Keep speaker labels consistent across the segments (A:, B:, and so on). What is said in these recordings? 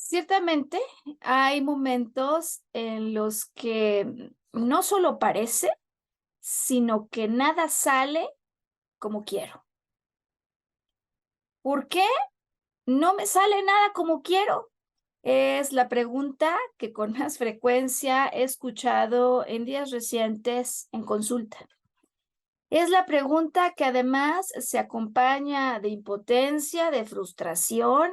A: Ciertamente, hay momentos en los que no solo parece, sino que nada sale como quiero. ¿Por qué no me sale nada como quiero? Es la pregunta que con más frecuencia he escuchado en días recientes en consulta. Es la pregunta que además se acompaña de impotencia, de frustración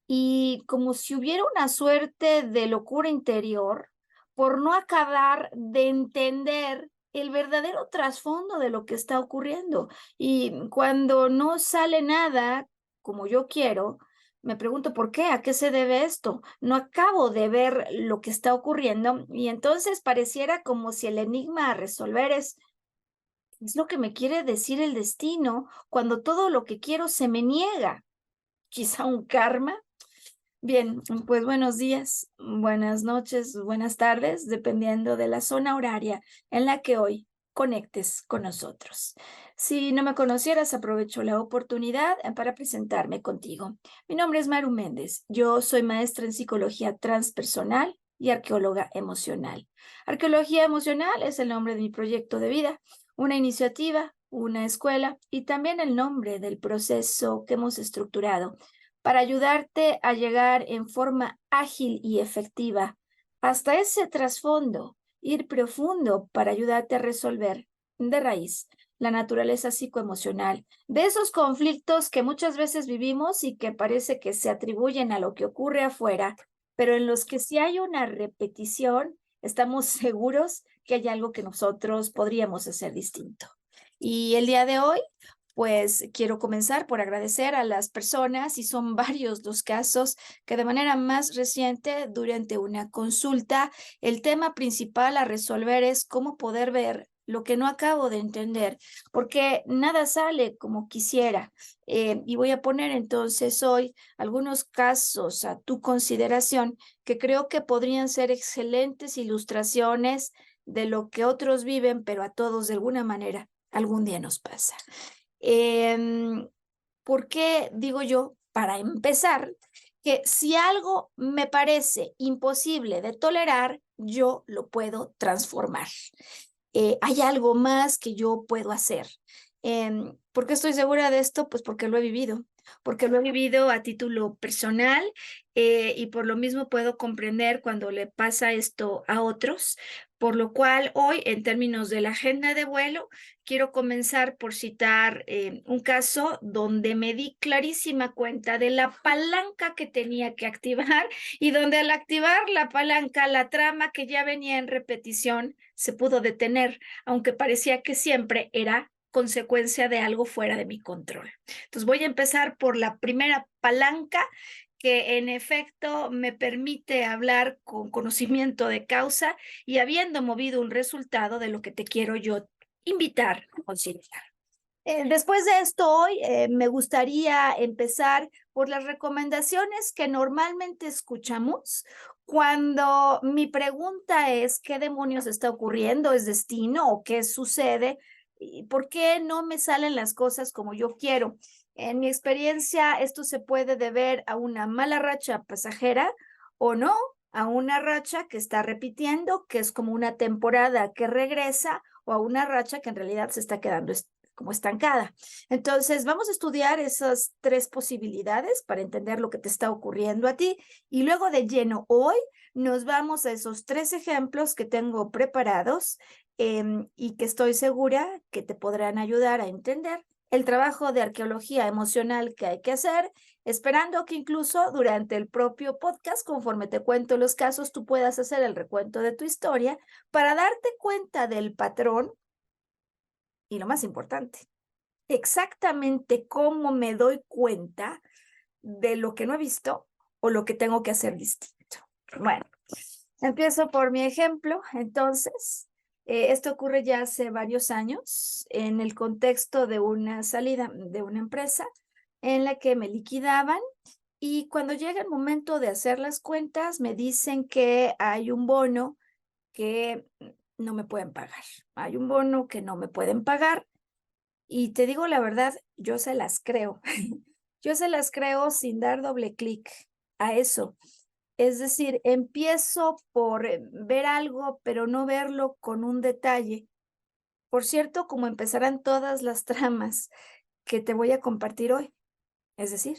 A: y como si hubiera una suerte de locura interior por no acabar de entender el verdadero trasfondo de lo que está ocurriendo. Y cuando no sale nada como yo quiero, me pregunto por qué, a qué se debe esto. No acabo de ver lo que está ocurriendo y entonces pareciera como si el enigma a resolver es lo que me quiere decir el destino cuando todo lo que quiero se me niega. Quizá un karma. Bien, pues buenos días, buenas noches, buenas tardes, dependiendo de la zona horaria en la que hoy conectes con nosotros. Si no me conocieras, aprovecho la oportunidad para presentarme contigo. Mi nombre es Maru Méndez. Yo soy maestra en psicología transpersonal y arqueóloga emocional. Arqueología emocional es el nombre de mi proyecto de vida, una iniciativa, una escuela y también el nombre del proceso que hemos estructurado para ayudarte a llegar en forma ágil y efectiva hasta ese trasfondo, ir profundo para ayudarte a resolver de raíz la naturaleza psicoemocional de esos conflictos que muchas veces vivimos y que parece que se atribuyen a lo que ocurre afuera, pero en los que si hay una repetición, estamos seguros que hay algo que nosotros podríamos hacer distinto. Y el día de hoy pues quiero comenzar por agradecer a las personas, y son varios los casos que de manera más reciente, durante una consulta, el tema principal a resolver es cómo poder ver lo que no acabo de entender, porque nada sale como quisiera. Y voy a poner entonces hoy algunos casos a tu consideración que creo que podrían ser excelentes ilustraciones de lo que otros viven, pero a todos de alguna manera algún día nos pasa. Em, ¿Por qué digo yo, para empezar, que si algo me parece imposible de tolerar, yo lo puedo transformar? Hay algo más que yo puedo hacer. ¿Por qué estoy segura de esto? Pues porque lo he vivido a título personal, y por lo mismo puedo comprender cuando le pasa esto a otros, por lo cual hoy, en términos de la agenda de vuelo, quiero comenzar por citar un caso donde me di clarísima cuenta de la palanca que tenía que activar y donde al activar la palanca, la trama que ya venía en repetición se pudo detener, aunque parecía que siempre era consecuencia de algo fuera de mi control. Entonces voy a empezar por la primera palanca que en efecto me permite hablar con conocimiento de causa y habiendo movido un resultado de lo que te quiero yo invitar a considerar. Después de esto, hoy me gustaría empezar por las recomendaciones que normalmente escuchamos cuando mi pregunta es, ¿qué demonios está ocurriendo? ¿Es destino o qué sucede? ¿Y por qué no me salen las cosas como yo quiero? En mi experiencia, esto se puede deber a una mala racha pasajera o no, a una racha que está repitiendo, que es como una temporada que regresa, o a una racha que en realidad se está quedando como estancada. Entonces, vamos a estudiar esas tres posibilidades para entender lo que te está ocurriendo a ti y luego de lleno hoy nos vamos a esos tres ejemplos que tengo preparados, y que estoy segura que te podrán ayudar a entender el trabajo de arqueología emocional que hay que hacer, esperando que incluso durante el propio podcast, conforme te cuento los casos, tú puedas hacer el recuento de tu historia para darte cuenta del patrón y lo más importante, exactamente cómo me doy cuenta de lo que no he visto o lo que tengo que hacer distinto. Bueno, empiezo por mi ejemplo. Entonces, esto ocurre ya hace varios años en el contexto de una salida de una empresa en la que me liquidaban, y cuando llega el momento de hacer las cuentas me dicen que hay un bono que no me pueden pagar. Hay un bono que no me pueden pagar y te digo la verdad, yo se las creo. Yo se las creo sin dar doble clic a eso. Es decir, empiezo por ver algo, pero no verlo con un detalle. Por cierto, como empezarán todas las tramas que te voy a compartir hoy. Es decir,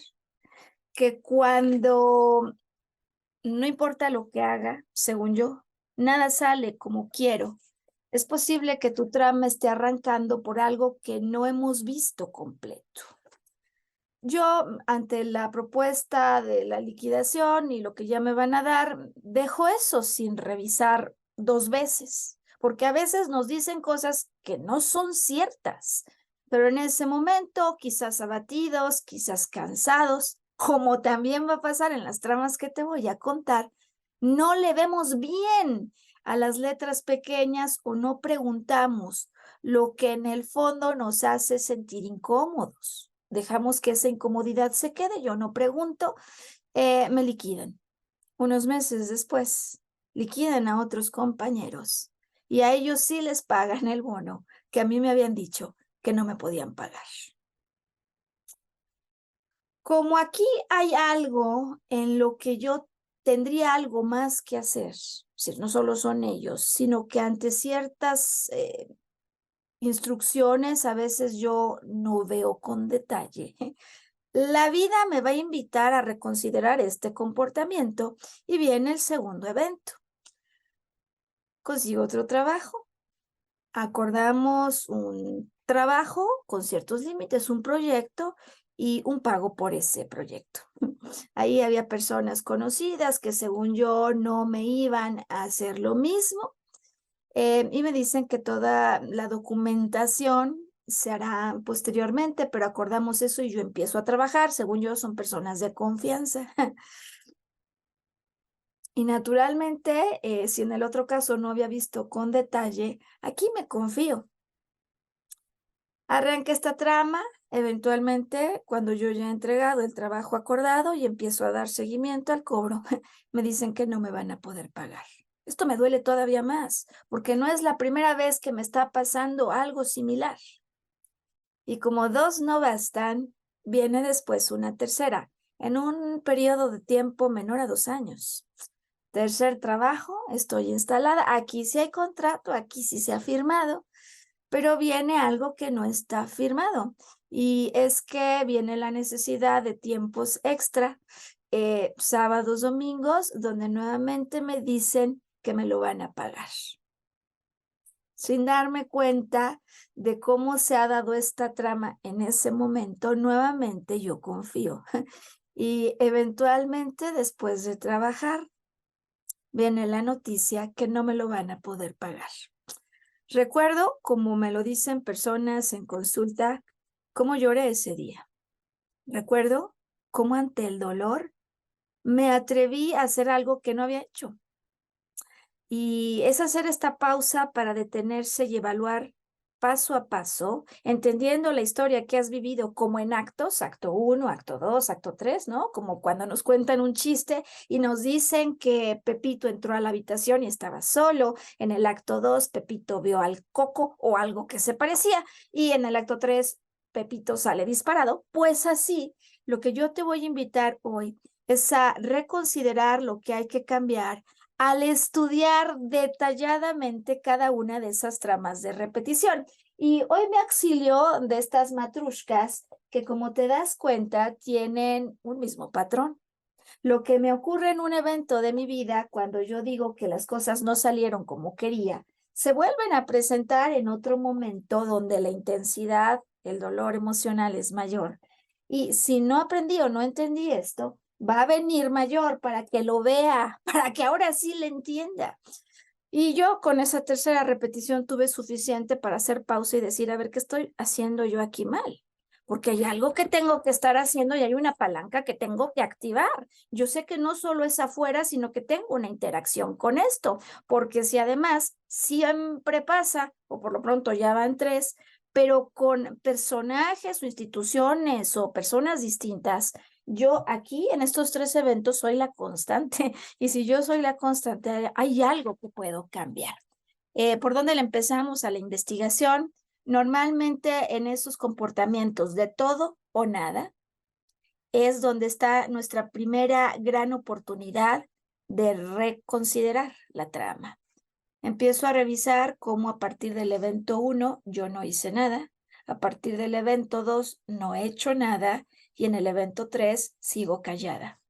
A: que cuando no importa lo que haga, según yo, nada sale como quiero. Es posible que tu trama esté arrancando por algo que no hemos visto completo. Yo, ante la propuesta de la liquidación y lo que ya me van a dar, dejo eso sin revisar 2 veces, porque a veces nos dicen cosas que no son ciertas, pero en ese momento, quizás abatidos, quizás cansados, como también va a pasar en las tramas que te voy a contar, no le vemos bien a las letras pequeñas o no preguntamos lo que en el fondo nos hace sentir incómodos. Dejamos que esa incomodidad se quede, yo no pregunto, me liquidan. Unos meses después, liquidan a otros compañeros y a ellos sí les pagan el bono que a mí me habían dicho que no me podían pagar. Como aquí hay algo en lo que yo tendría algo más que hacer, si no solo son ellos, sino que ante ciertas instrucciones a veces yo no veo con detalle. La vida me va a invitar a reconsiderar este comportamiento y viene el segundo evento. Consigo otro trabajo. Acordamos un trabajo con ciertos límites, un proyecto y un pago por ese proyecto. Ahí había personas conocidas que según yo no me iban a hacer lo mismo. Y me dicen que toda la documentación se hará posteriormente, pero acordamos eso y yo empiezo a trabajar. Según yo, son personas de confianza. Y naturalmente, si en el otro caso no había visto con detalle, aquí me confío. Arranca esta trama, eventualmente, cuando yo ya he entregado el trabajo acordado y empiezo a dar seguimiento al cobro, me dicen que no me van a poder pagar. Esto me duele todavía más, porque no es la primera vez que me está pasando algo similar. Y como 2 no bastan, viene después una tercera, en un periodo de tiempo menor a 2 años. Tercer trabajo, estoy instalada, aquí sí hay contrato, aquí sí se ha firmado, pero viene algo que no está firmado y es que viene la necesidad de tiempos extra, sábados, domingos, donde nuevamente me dicen que me lo van a pagar. Sin darme cuenta de cómo se ha dado esta trama en ese momento, nuevamente yo confío. Y eventualmente, después de trabajar, viene la noticia que no me lo van a poder pagar. Recuerdo, como me lo dicen personas en consulta, cómo lloré ese día. Recuerdo cómo ante el dolor me atreví a hacer algo que no había hecho. Y es hacer esta pausa para detenerse y evaluar paso a paso, entendiendo la historia que has vivido como en actos, acto 1, acto 2, acto 3, ¿no? Como cuando nos cuentan un chiste y nos dicen que Pepito entró a la habitación y estaba solo. En el acto 2, Pepito vio al Coco o algo que se parecía. Y en el acto 3, Pepito sale disparado. Pues así, lo que yo te voy a invitar hoy es a reconsiderar lo que hay que cambiar al estudiar detalladamente cada una de esas tramas de repetición. Y hoy me auxilio de estas matrushkas que, como te das cuenta, tienen un mismo patrón. Lo que me ocurre en un evento de mi vida, cuando yo digo que las cosas no salieron como quería, se vuelven a presentar en otro momento donde la intensidad, el dolor emocional es mayor. Y si no aprendí o no entendí esto, va a venir mayor para que lo vea, para que ahora sí le entienda. Y yo con esa tercera repetición tuve suficiente para hacer pausa y decir, a ver, ¿qué estoy haciendo yo aquí mal? Porque hay algo que tengo que estar haciendo y hay una palanca que tengo que activar. Yo sé que no solo es afuera, sino que tengo una interacción con esto, porque si además siempre pasa, o por lo pronto ya van 3, pero con personajes o instituciones o personas distintas, yo aquí en estos 3 eventos soy la constante. Y si yo soy la constante, hay algo que puedo cambiar. ¿Por dónde le empezamos a la investigación? Normalmente en esos comportamientos de todo o nada es donde está nuestra primera gran oportunidad de reconsiderar la trama. Empiezo a revisar cómo a partir del evento 1 yo no hice nada, a partir del evento 2 no he hecho nada y en el evento 3 sigo callada.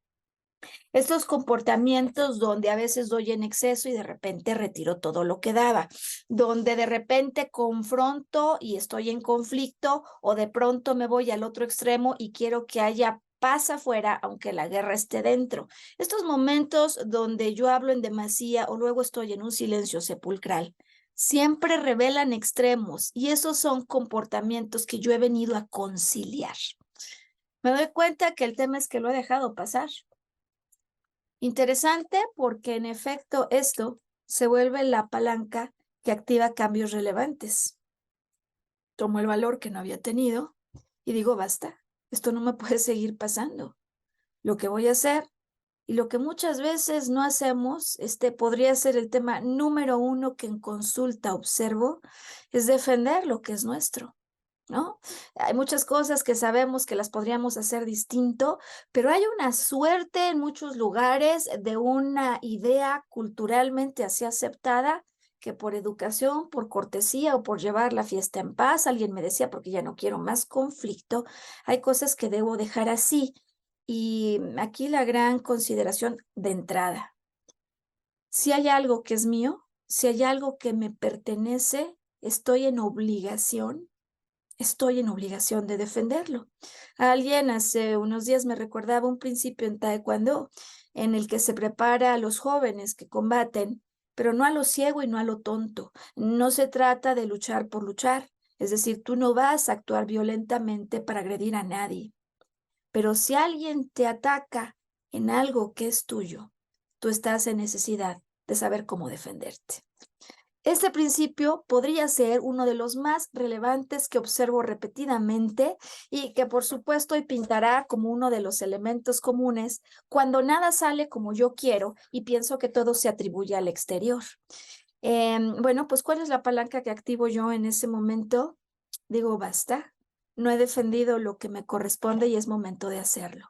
A: Estos comportamientos donde a veces doy en exceso y de repente retiro todo lo que daba, donde de repente confronto y estoy en conflicto o de pronto me voy al otro extremo y quiero que haya paz afuera aunque la guerra esté dentro. Estos momentos donde yo hablo en demasía o luego estoy en un silencio sepulcral, siempre revelan extremos y esos son comportamientos que yo he venido a conciliar. Me doy cuenta que el tema es que lo he dejado pasar. Interesante porque en efecto esto se vuelve la palanca que activa cambios relevantes. Tomo el valor que no había tenido y digo, basta, esto no me puede seguir pasando. Lo que voy a hacer y lo que muchas veces no hacemos, podría ser el tema número 1 que en consulta observo, es defender lo que es nuestro. ¿No? Hay muchas cosas que sabemos que las podríamos hacer distinto, pero hay una suerte en muchos lugares de una idea culturalmente así aceptada que por educación, por cortesía o por llevar la fiesta en paz, alguien me decía, porque ya no quiero más conflicto, hay cosas que debo dejar así. Y aquí la gran consideración de entrada. Si hay algo que es mío, si hay algo que me pertenece, estoy en obligación de defenderlo. Alguien hace unos días me recordaba un principio en Taekwondo en el que se prepara a los jóvenes que combaten, pero no a lo ciego y no a lo tonto. No se trata de luchar por luchar, es decir, tú no vas a actuar violentamente para agredir a nadie, pero si alguien te ataca en algo que es tuyo, tú estás en necesidad de saber cómo defenderte. Este principio podría ser uno de los más relevantes que observo repetidamente y que por supuesto hoy pintará como uno de los elementos comunes cuando nada sale como yo quiero y pienso que todo se atribuye al exterior. Bueno, pues ¿cuál es la palanca que activo yo en ese momento? Digo, basta, no he defendido lo que me corresponde y es momento de hacerlo.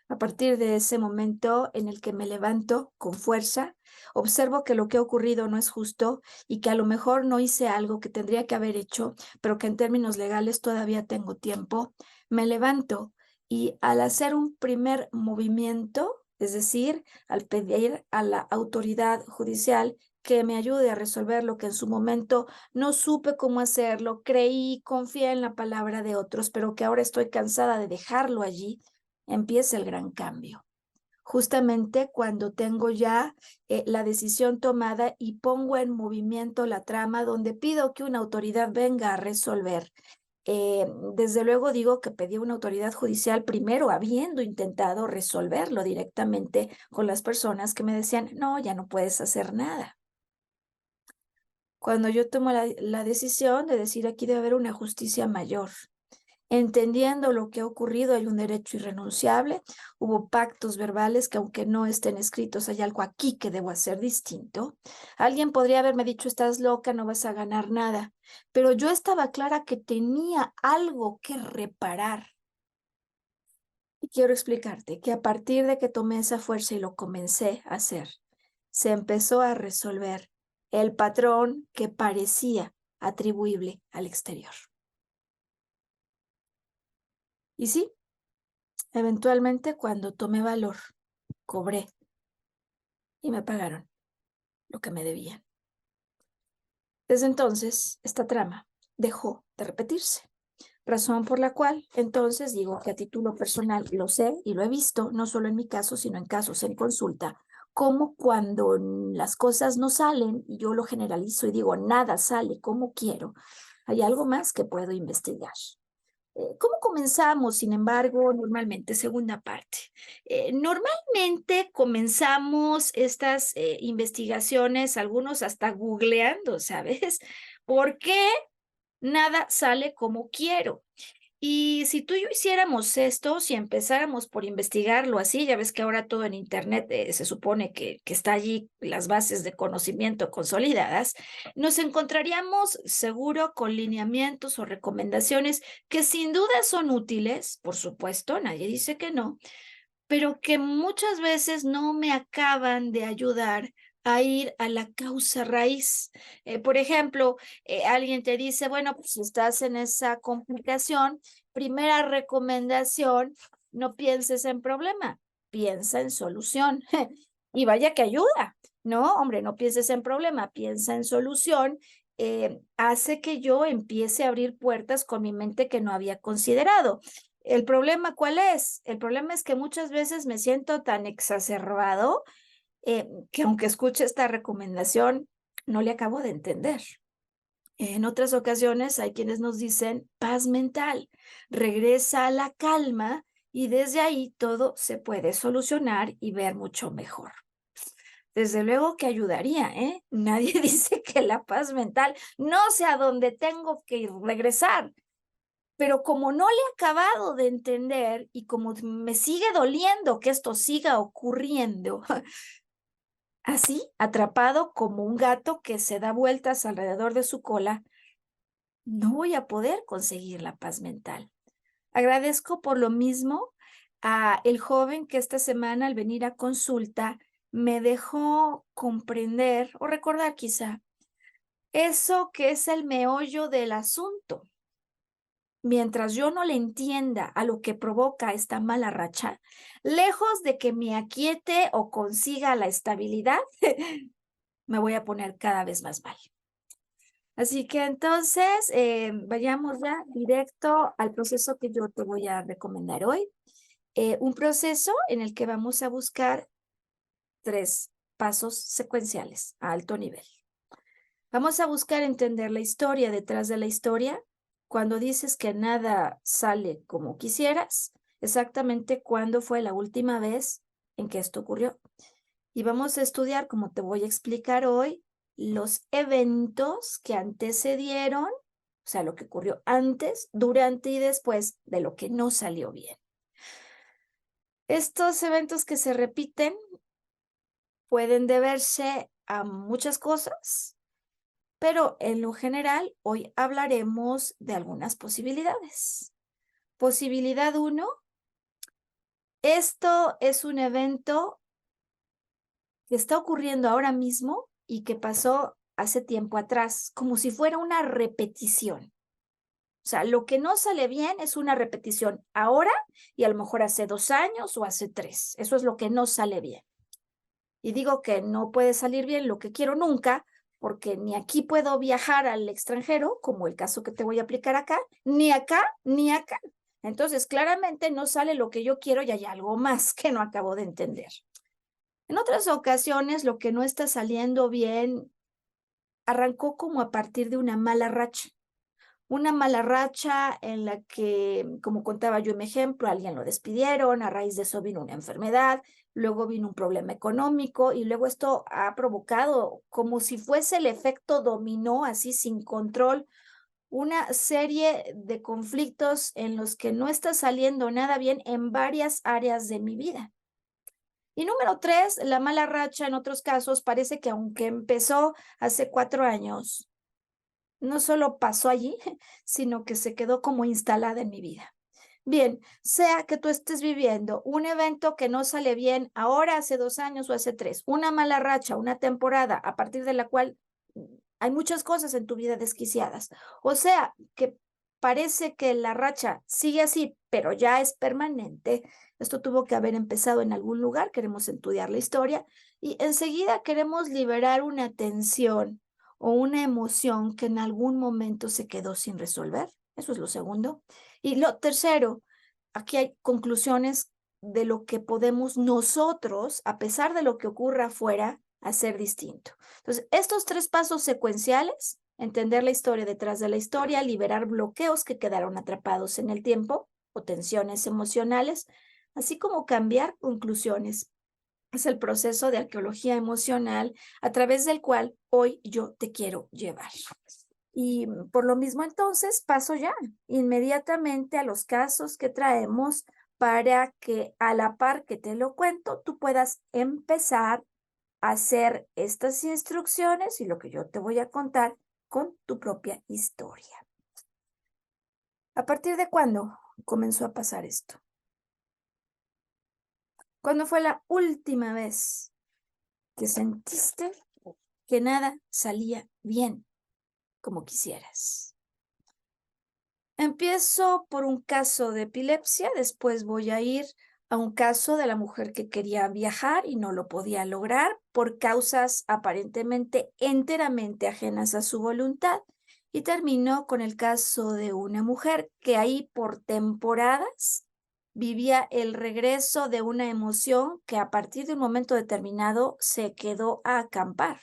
A: A partir de ese momento en el que me levanto con fuerza, observo que lo que ha ocurrido no es justo y que a lo mejor no hice algo que tendría que haber hecho, pero que en términos legales todavía tengo tiempo. Me levanto y al hacer un primer movimiento, es decir, al pedir a la autoridad judicial que me ayude a resolver lo que en su momento no supe cómo hacerlo, creí, confié en la palabra de otros, pero que ahora estoy cansada de dejarlo allí, empieza el gran cambio. Justamente cuando tengo ya la decisión tomada y pongo en movimiento la trama donde pido que una autoridad venga a resolver. Desde luego digo que pedí una autoridad judicial primero habiendo intentado resolverlo directamente con las personas que me decían, no, ya no puedes hacer nada. Cuando yo tomo la decisión de decir aquí debe haber una justicia mayor, entendiendo lo que ha ocurrido, hay un derecho irrenunciable, hubo pactos verbales que aunque no estén escritos, hay algo aquí que debo hacer distinto. Alguien podría haberme dicho, estás loca, no vas a ganar nada, pero yo estaba clara que tenía algo que reparar. Y quiero explicarte que a partir de que tomé esa fuerza y lo comencé a hacer, se empezó a resolver el patrón que parecía atribuible al exterior. Y sí, eventualmente cuando tomé valor, cobré y me pagaron lo que me debían. Desde entonces, esta trama dejó de repetirse, razón por la cual entonces digo que a título personal lo sé y lo he visto, no solo en mi caso, sino en casos en consulta, como cuando las cosas no salen y yo lo generalizo y digo nada sale como quiero, hay algo más que puedo investigar. ¿Cómo comenzamos, sin embargo, normalmente? Segunda parte. Normalmente comenzamos estas investigaciones, algunos hasta googleando, ¿sabes? ¿Por qué nada sale como quiero? Y si tú y yo hiciéramos esto, si empezáramos por investigarlo así, ya ves que ahora todo en Internet se supone que está allí las bases de conocimiento consolidadas, nos encontraríamos seguro con lineamientos o recomendaciones que sin duda son útiles, por supuesto, nadie dice que no, pero que muchas veces no me acaban de ayudar a ir a la causa raíz. Por ejemplo, alguien te dice, bueno, pues si estás en esa complicación, primera recomendación, no pienses en problema, piensa en solución. Y vaya que ayuda, ¿no? Hombre, no pienses en problema, piensa en solución. Hace que yo empiece a abrir puertas con mi mente que no había considerado. ¿El problema cuál es? El problema es que muchas veces me siento tan exacerbado que aunque escuche esta recomendación, no le acabo de entender. En otras ocasiones hay quienes nos dicen paz mental, regresa a la calma y desde ahí todo se puede solucionar y ver mucho mejor. Desde luego que ayudaría, ¿eh? Nadie dice que la paz mental no sé a dónde tengo que regresar, pero como no le he acabado de entender y como me sigue doliendo que esto siga ocurriendo, así, atrapado como un gato que se da vueltas alrededor de su cola, no voy a poder conseguir la paz mental. Agradezco por lo mismo a el joven que esta semana al venir a consulta me dejó comprender o recordar quizá eso que es el meollo del asunto. Mientras yo no le entienda a lo que provoca esta mala racha, lejos de que me aquiete o consiga la estabilidad, me voy a poner cada vez más mal. Así que entonces, vayamos ya directo al proceso que yo te voy a recomendar hoy. Un proceso en el que vamos a buscar 3 pasos secuenciales a alto nivel. Vamos a buscar entender la historia detrás de la historia. Cuando dices que nada sale como quisieras, exactamente cuándo fue la última vez en que esto ocurrió. Y vamos a estudiar, como te voy a explicar hoy, los eventos que antecedieron, o sea, lo que ocurrió antes, durante y después de lo que no salió bien. Estos eventos que se repiten pueden deberse a muchas cosas, pero en lo general hoy hablaremos de algunas posibilidades. Posibilidad 1, esto es un evento que está ocurriendo ahora mismo y que pasó hace tiempo atrás, como si fuera una repetición. O sea, lo que no sale bien es una repetición ahora y a lo mejor hace 2 años o hace 3. Eso es lo que no sale bien. Y digo que no puede salir bien lo que quiero nunca, porque ni aquí puedo viajar al extranjero, como el caso que te voy a aplicar acá, ni acá, ni acá. Entonces, claramente no sale lo que yo quiero y hay algo más que no acabo de entender. En otras ocasiones, lo que no está saliendo bien arrancó como a partir de una mala racha en la que, como contaba yo en mi ejemplo, alguien lo despidieron, a raíz de eso vino una enfermedad, luego vino un problema económico y luego esto ha provocado como si fuese el efecto dominó, así sin control, una serie de conflictos en los que no está saliendo nada bien en varias áreas de mi vida. Y número 3, la mala racha en otros casos parece que aunque empezó hace 4 años, no solo pasó allí, sino que se quedó como instalada en mi vida. Bien, sea que tú estés viviendo un evento que no sale bien ahora, hace 2 años o hace 3, una mala racha, una temporada a partir de la cual hay muchas cosas en tu vida desquiciadas. O sea, que parece que la racha sigue así, pero ya es permanente. Esto tuvo que haber empezado en algún lugar, queremos estudiar la historia y enseguida queremos liberar una tensión o una emoción que en algún momento se quedó sin resolver. Eso es lo segundo. Y lo tercero, aquí hay conclusiones de lo que podemos nosotros, a pesar de lo que ocurra afuera, hacer distinto. Entonces, estos 3 pasos secuenciales, entender la historia detrás de la historia, liberar bloqueos que quedaron atrapados en el tiempo o tensiones emocionales, así como cambiar conclusiones. Es el proceso de arqueología emocional a través del cual hoy yo te quiero llevar. Y por lo mismo entonces paso ya inmediatamente a los casos que traemos para que a la par que te lo cuento, tú puedas empezar a hacer estas instrucciones y lo que yo te voy a contar con tu propia historia. ¿A partir de cuándo comenzó a pasar esto? ¿Cuándo fue la última vez que sentiste que nada salía bien como quisieras? Empiezo por un caso de epilepsia, después voy a ir a un caso de la mujer que quería viajar y no lo podía lograr por causas aparentemente enteramente ajenas a su voluntad. Y termino con el caso de una mujer que ahí por temporadas vivía el regreso de una emoción que a partir de un momento determinado se quedó a acampar.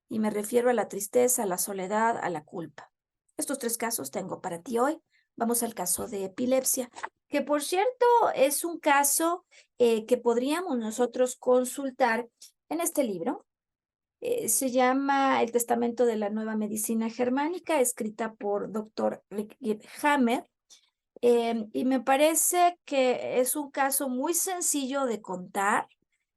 A: Y me refiero a la tristeza, a la soledad, a la culpa. Estos 3 casos tengo para ti hoy. Vamos al caso de epilepsia, que por cierto es un caso que podríamos nosotros consultar en este libro. Se llama El Testamento de la Nueva Medicina Germánica, escrita por Dr. Rick Hammer. Y me parece que es un caso muy sencillo de contar,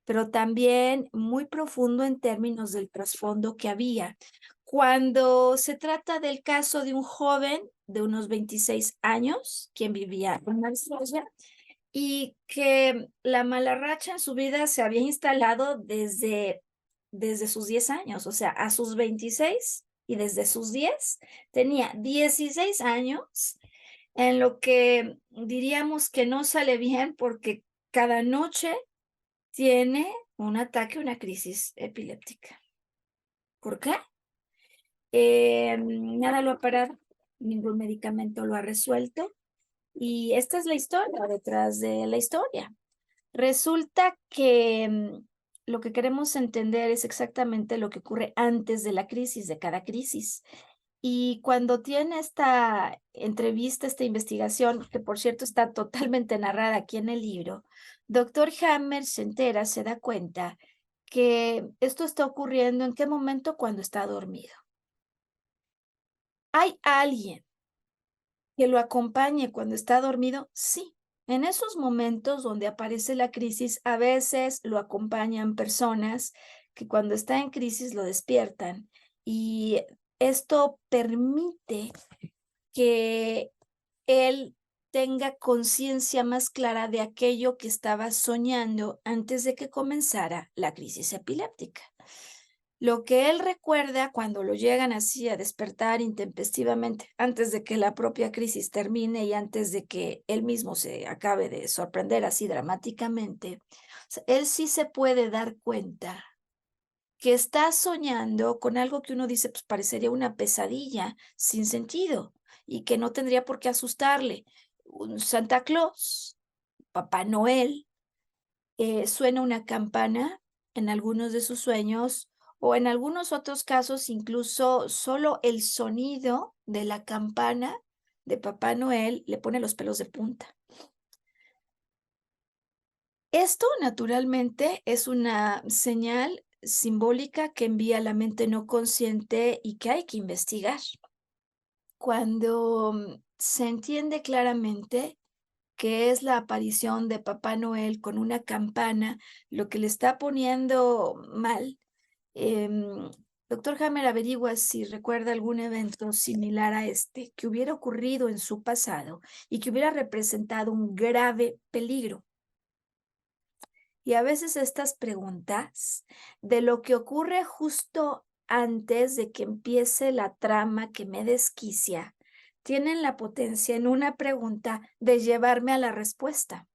A: pero también muy profundo en términos del trasfondo que había. Cuando se trata del caso de un joven de unos 26 años, quien vivía en Marsella, y que la mala racha en su vida se había instalado desde sus 10 años, o sea, a sus 26 y desde sus 10, tenía 16 años en lo que diríamos que no sale bien porque cada noche tiene un ataque, una crisis epiléptica. ¿Por qué? Nada lo ha parado, ningún medicamento lo ha resuelto. Y esta es la historia detrás de la historia. Resulta que lo que queremos entender es exactamente lo que ocurre antes de la crisis, de cada crisis. Y cuando tiene esta entrevista, esta investigación, que por cierto está totalmente narrada aquí en el libro, doctor Hammer se entera, se da cuenta que esto está ocurriendo en qué momento cuando está dormido. ¿Hay alguien que lo acompañe cuando está dormido? Sí. En esos momentos donde aparece la crisis, a veces lo acompañan personas que cuando está en crisis lo despiertan y esto permite que él tenga conciencia más clara de aquello que estaba soñando antes de que comenzara la crisis epiléptica. Lo que él recuerda cuando lo llegan así a despertar intempestivamente, antes de que la propia crisis termine y antes de que él mismo se acabe de sorprender así dramáticamente, o sea, él sí se puede dar cuenta que está soñando con algo que uno dice, pues parecería una pesadilla sin sentido y que no tendría por qué asustarle. Un Santa Claus, Papá Noel, suena una campana en algunos de sus sueños o en algunos otros casos incluso solo el sonido de la campana de Papá Noel le pone los pelos de punta. Esto naturalmente es una señal simbólica que envía a la mente no consciente y que hay que investigar. Cuando se entiende claramente que es la aparición de Papá Noel con una campana lo que le está poniendo mal, doctor Hammer averigua si recuerda algún evento similar a este que hubiera ocurrido en su pasado y que hubiera representado un grave peligro. Y a veces estas preguntas de lo que ocurre justo antes de que empiece la trama que me desquicia, tienen la potencia en una pregunta de llevarme a la respuesta.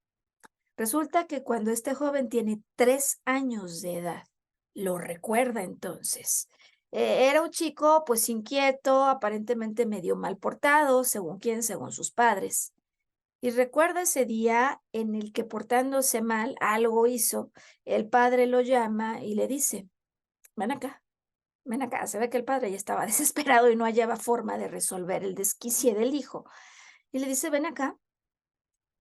A: Resulta que cuando este joven tiene 3 años de edad, lo recuerda entonces. Era un chico pues inquieto, aparentemente medio mal portado, según quién, según sus padres. Y recuerda ese día en el que portándose mal, algo hizo, el padre lo llama y le dice, ven acá, ven acá. Se ve que el padre ya estaba desesperado y no hallaba forma de resolver el desquicie del hijo. Y le dice, ven acá.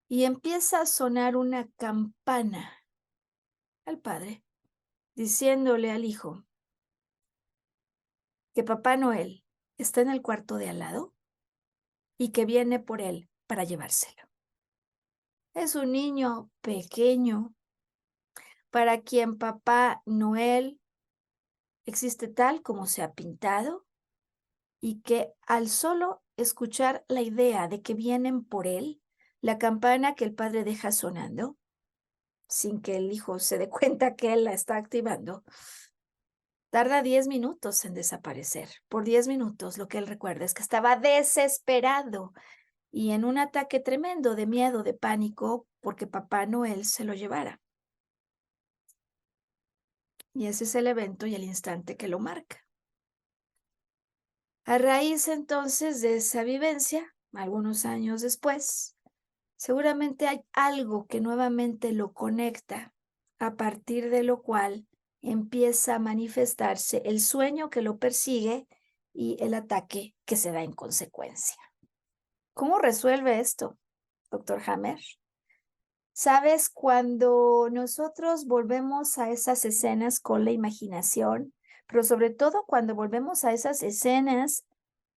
A: Y empieza a sonar una campana al padre, diciéndole al hijo que Papá Noel está en el cuarto de al lado y que viene por él para llevárselo. Es un niño pequeño para quien Papá Noel existe tal como se ha pintado y que al solo escuchar la idea de que vienen por él, la campana que el padre deja sonando, sin que el hijo se dé cuenta que él la está activando. Tarda 10 minutos en desaparecer. Por 10 minutos lo que él recuerda es que estaba desesperado y en un ataque tremendo de miedo, de pánico, porque Papá Noel se lo llevara. Y ese es el evento y el instante que lo marca. A raíz entonces de esa vivencia, algunos años después, seguramente hay algo que nuevamente lo conecta, a partir de lo cual empieza a manifestarse el sueño que lo persigue y el ataque que se da en consecuencia. ¿Cómo resuelve esto, doctor Hammer? Sabes, cuando nosotros volvemos a esas escenas con la imaginación, pero sobre todo cuando volvemos a esas escenas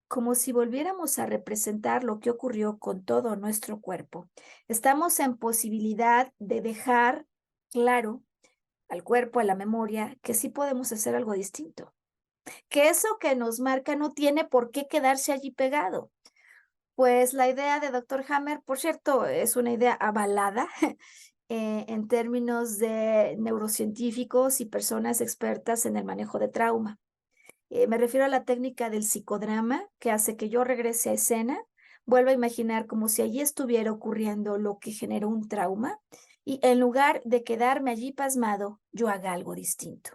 A: como si volviéramos a representar lo que ocurrió con todo nuestro cuerpo, estamos en posibilidad de dejar claro al cuerpo, a la memoria, que sí podemos hacer algo distinto, que eso que nos marca no tiene por qué quedarse allí pegado. Pues la idea de doctor Hammer, por cierto, es una idea avalada en términos de neurocientíficos y personas expertas en el manejo de trauma. Me refiero a la técnica del psicodrama, que hace que yo regrese a escena, vuelva a imaginar como si allí estuviera ocurriendo lo que generó un trauma, y en lugar de quedarme allí pasmado, yo haga algo distinto.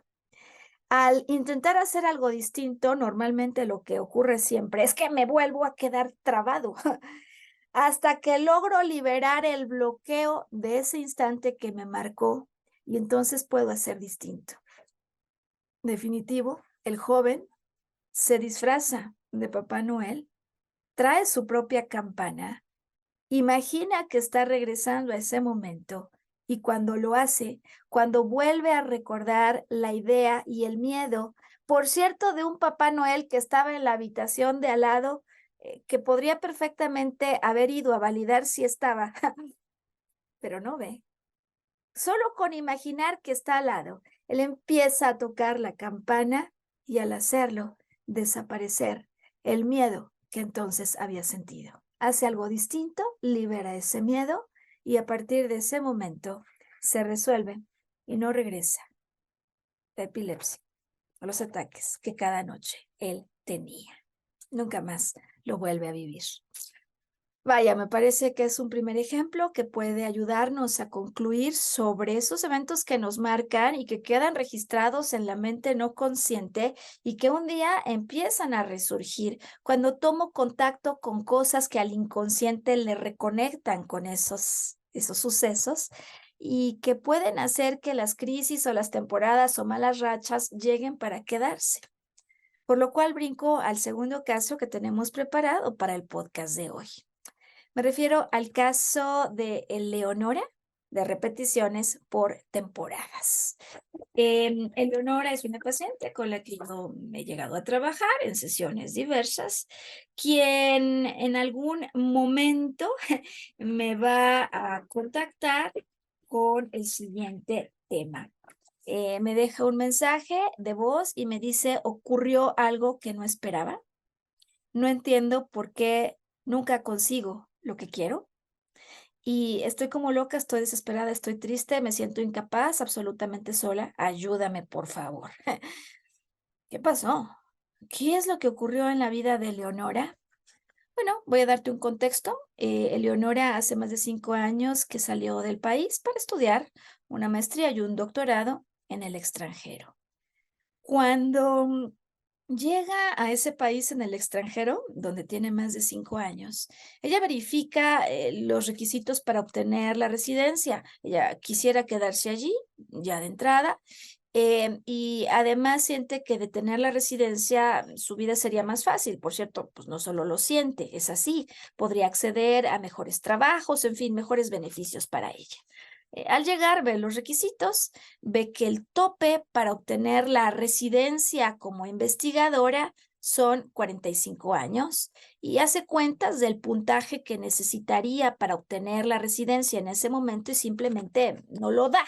A: Al intentar hacer algo distinto, normalmente lo que ocurre siempre es que me vuelvo a quedar trabado hasta que logro liberar el bloqueo de ese instante que me marcó y entonces puedo hacer distinto. Definitivo, el joven se disfraza de Papá Noel, trae su propia campana, imagina que está regresando a ese momento y cuando lo hace, cuando vuelve a recordar la idea y el miedo, por cierto, de un Papá Noel que estaba en la habitación de al lado, que podría perfectamente haber ido a validar si estaba, pero no ve. Solo con imaginar que está al lado, él empieza a tocar la campana y al hacerlo, desaparecer el miedo que entonces había sentido. Hace algo distinto, libera ese miedo y a partir de ese momento se resuelve y no regresa la epilepsia o los ataques que cada noche él tenía. Nunca más lo vuelve a vivir. Vaya, me parece que es un primer ejemplo que puede ayudarnos a concluir sobre esos eventos que nos marcan y que quedan registrados en la mente no consciente y que un día empiezan a resurgir cuando tomo contacto con cosas que al inconsciente le reconectan con esos sucesos y que pueden hacer que las crisis o las temporadas o malas rachas lleguen para quedarse. Por lo cual brinco al segundo caso que tenemos preparado para el podcast de hoy. Me refiero al caso de Eleonora, de repeticiones por temporadas. Eleonora es una paciente con la que yo me he llegado a trabajar en sesiones diversas, quien en algún momento me va a contactar con el siguiente tema. Me deja un mensaje de voz y me dice, ocurrió algo que no esperaba. No entiendo por qué nunca consigo lo que quiero y estoy como loca, estoy desesperada, estoy triste, me siento incapaz, absolutamente sola. Ayúdame, por favor. ¿Qué pasó? ¿Qué es lo que ocurrió en la vida de Eleonora? Bueno, voy a darte un contexto. Eleonora hace más de 5 años que salió del país para estudiar una maestría y un doctorado en el extranjero. Cuando llega a ese país en el extranjero, donde tiene más de 5 años, ella verifica los requisitos para obtener la residencia. Ella quisiera quedarse allí, ya de entrada, y además siente que de tener la residencia su vida sería más fácil. Por cierto, pues no solo lo siente, es así, podría acceder a mejores trabajos, en fin, mejores beneficios para ella. Al llegar, ve los requisitos, ve que el tope para obtener la residencia como investigadora son 45 años y hace cuentas del puntaje que necesitaría para obtener la residencia en ese momento y simplemente no lo da.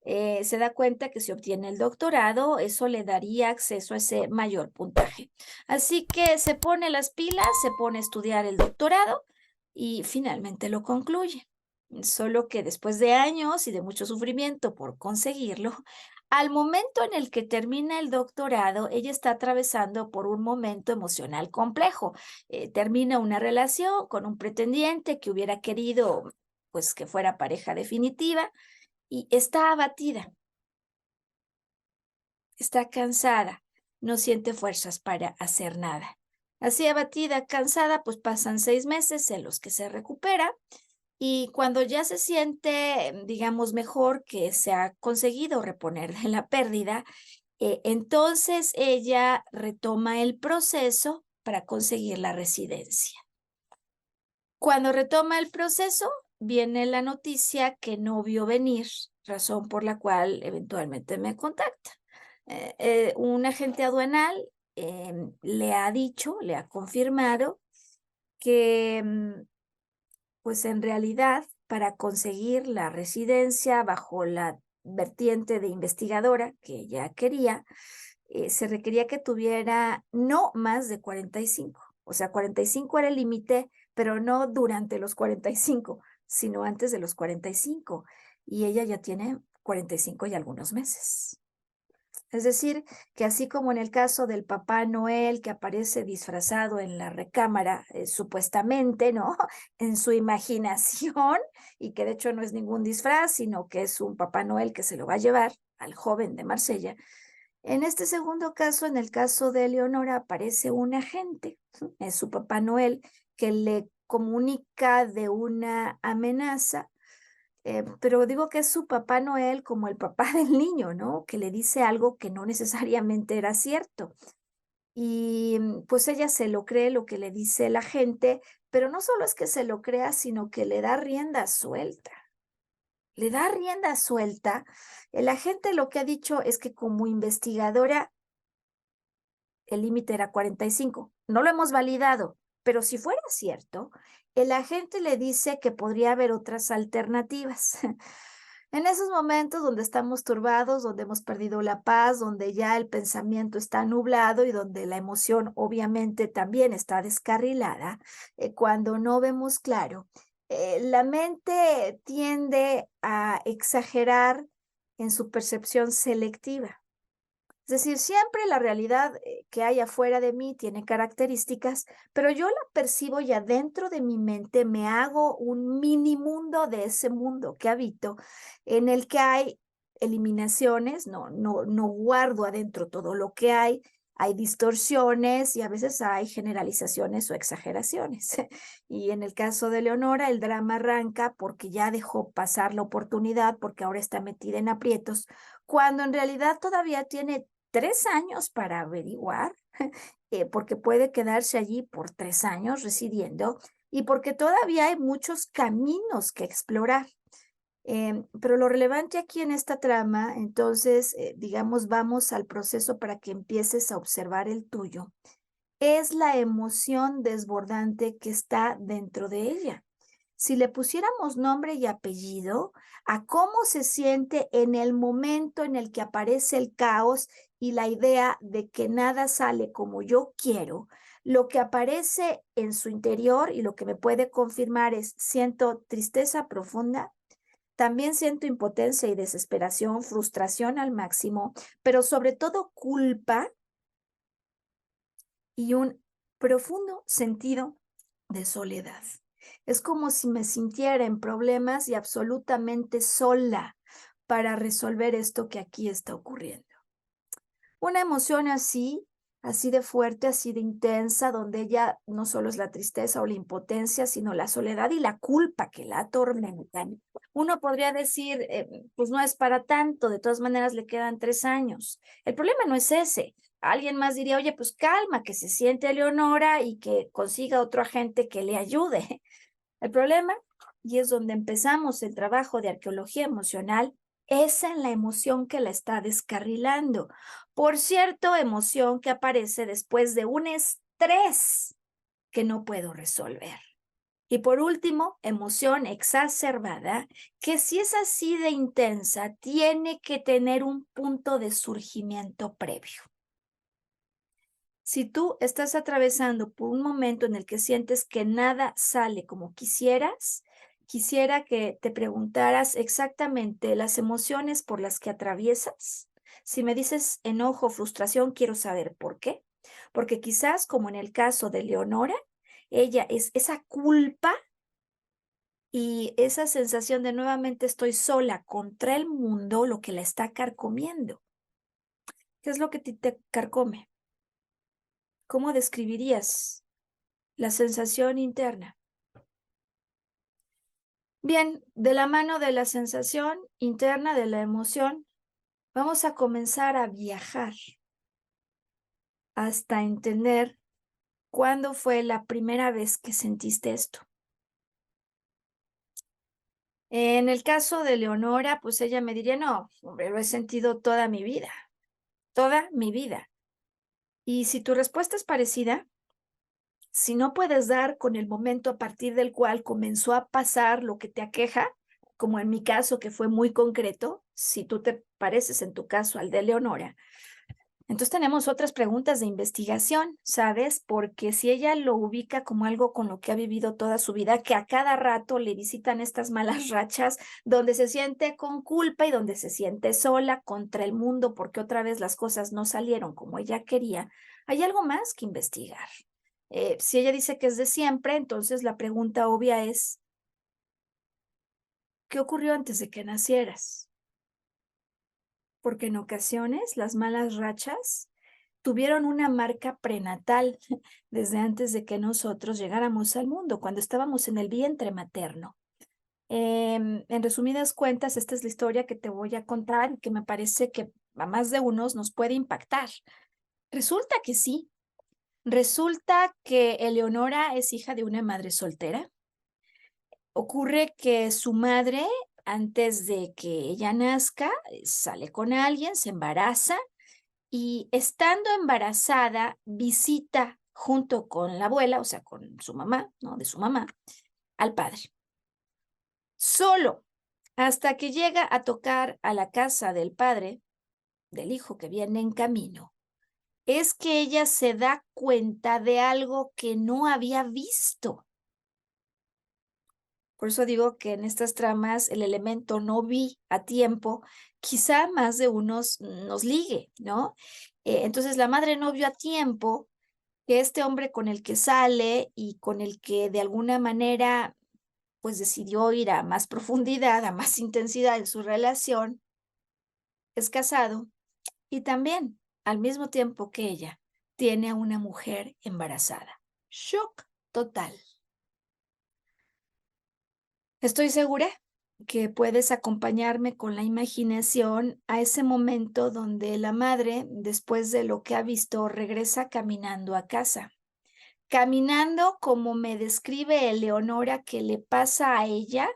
A: Se da cuenta que si obtiene el doctorado, eso le daría acceso a ese mayor puntaje. Así que se pone las pilas, se pone a estudiar el doctorado y finalmente lo concluye. solo que después de años y de mucho sufrimiento por conseguirlo, al momento en el que termina el doctorado, ella está atravesando por un momento emocional complejo. Termina una relación con un pretendiente que hubiera querido, pues, que fuera pareja definitiva y está abatida, está cansada, no siente fuerzas para hacer nada. Así abatida, cansada, pues pasan 6 meses en los que se recupera y cuando ya se siente, digamos, mejor, que se ha conseguido reponer de la pérdida, entonces ella retoma el proceso para conseguir la residencia. Cuando retoma el proceso, viene la noticia que no vio venir, razón por la cual eventualmente me contacta. Un agente aduanal le ha dicho, le ha confirmado que pues en realidad, para conseguir la residencia bajo la vertiente de investigadora que ella quería, se requería que tuviera no más de 45. O sea, 45 era el límite, pero no durante los 45, sino antes de los 45. Y ella ya tiene 45 y algunos meses. Es decir, que así como en el caso del Papá Noel que aparece disfrazado en la recámara, supuestamente, ¿no? En su imaginación, y que de hecho no es ningún disfraz, sino que es un Papá Noel que se lo va a llevar al joven de Marsella. En este segundo caso, en el caso de Leonora, aparece un agente, es su Papá Noel, que le comunica de una amenaza, pero digo que es su Papá Noel como el papá del niño, ¿no? Que le dice algo que no necesariamente era cierto. Y pues ella se lo cree lo que le dice la gente, pero no solo es que se lo crea, sino que le da rienda suelta. Le da rienda suelta. La gente lo que ha dicho es que como investigadora el límite era 45. No lo hemos validado, pero si fuera cierto, el agente le dice que podría haber otras alternativas. En esos momentos donde estamos turbados, donde hemos perdido la paz, donde ya el pensamiento está nublado y donde la emoción obviamente también está descarrilada, cuando no vemos claro, la mente tiende a exagerar en su percepción selectiva. Es decir, siempre la realidad que hay afuera de mí tiene características, pero yo la percibo y adentro de mi mente me hago un mini mundo de ese mundo que habito, en el que hay eliminaciones, no guardo adentro todo lo que hay distorsiones y a veces hay generalizaciones o exageraciones. Y en el caso de Leonora, el drama arranca porque ya dejó pasar la oportunidad, porque ahora está metida en aprietos, cuando en realidad todavía tiene 3 años para averiguar, porque puede quedarse allí por 3 años residiendo y porque todavía hay muchos caminos que explorar. Pero lo relevante aquí en esta trama, entonces, digamos, vamos al proceso para que empieces a observar el tuyo, es la emoción desbordante que está dentro de ella. Si le pusiéramos nombre y apellido a cómo se siente en el momento en el que aparece el caos y la idea de que nada sale como yo quiero, lo que aparece en su interior y lo que me puede confirmar es siento tristeza profunda, también siento impotencia y desesperación, frustración al máximo, pero sobre todo culpa y un profundo sentido de soledad. Es como si me sintiera en problemas y absolutamente sola para resolver esto que aquí está ocurriendo. Una emoción así, así de fuerte, así de intensa, donde ella no solo es la tristeza o la impotencia, sino la soledad y la culpa que la atormentan. Uno podría decir, pues no es para tanto, de todas maneras le quedan 3 años. El problema no es ese. Alguien más diría, oye, pues calma, que se siente Leonora y que consiga otro agente que le ayude. El problema, y es donde empezamos el trabajo de arqueología emocional, es en la emoción que la está descarrilando. Por cierto, emoción que aparece después de un estrés que no puedo resolver. Y por último, emoción exacerbada, que si es así de intensa, tiene que tener un punto de surgimiento previo. Si tú estás atravesando por un momento en el que sientes que nada sale como quisieras, quisiera que te preguntaras exactamente las emociones por las que atraviesas. Si me dices enojo, frustración, quiero saber por qué. Porque quizás, como en el caso de Leonora, ella es esa culpa y esa sensación de nuevamente estoy sola contra el mundo lo que la está carcomiendo. ¿Qué es lo que te carcome? ¿Cómo describirías la sensación interna? Bien, de la mano de la sensación interna, de la emoción, vamos a comenzar a viajar hasta entender cuándo fue la primera vez que sentiste esto. En el caso de Leonora, pues ella me diría, no, hombre, lo he sentido toda mi vida, toda mi vida. Y si tu respuesta es parecida, si no puedes dar con el momento a partir del cual comenzó a pasar lo que te aqueja, como en mi caso que fue muy concreto, si tú te pareces en tu caso al de Leonora, entonces tenemos otras preguntas de investigación, ¿sabes? Porque si ella lo ubica como algo con lo que ha vivido toda su vida, que a cada rato le visitan estas malas rachas, donde se siente con culpa y donde se siente sola contra el mundo porque otra vez las cosas no salieron como ella quería, hay algo más que investigar. Si ella dice que es de siempre, entonces la pregunta obvia es, ¿qué ocurrió antes de que nacieras? Porque en ocasiones las malas rachas tuvieron una marca prenatal desde antes de que nosotros llegáramos al mundo, cuando estábamos en el vientre materno. En resumidas cuentas, esta es la historia que te voy a contar y que me parece que a más de unos nos puede impactar. Resulta que sí, resulta que Eleonora es hija de una madre soltera. Ocurre que su madre, antes de que ella nazca, sale con alguien, se embaraza y estando embarazada, visita junto con la abuela, o sea, con su mamá, ¿no? De su mamá, al padre. Solo hasta que llega a tocar a la casa del padre, del hijo que viene en camino, es que ella se da cuenta de algo que no había visto. Por eso digo que en estas tramas el elemento no vi a tiempo, quizá más de unos nos ligue, ¿no? Entonces la madre no vio a tiempo que este hombre con el que sale y con el que de alguna manera pues decidió ir a más profundidad, a más intensidad en su relación, es casado y también al mismo tiempo que ella tiene a una mujer embarazada. Shock total. Estoy segura que puedes acompañarme con la imaginación a ese momento donde la madre, después de lo que ha visto, regresa caminando a casa. Caminando como me describe Eleonora que le pasa a ella,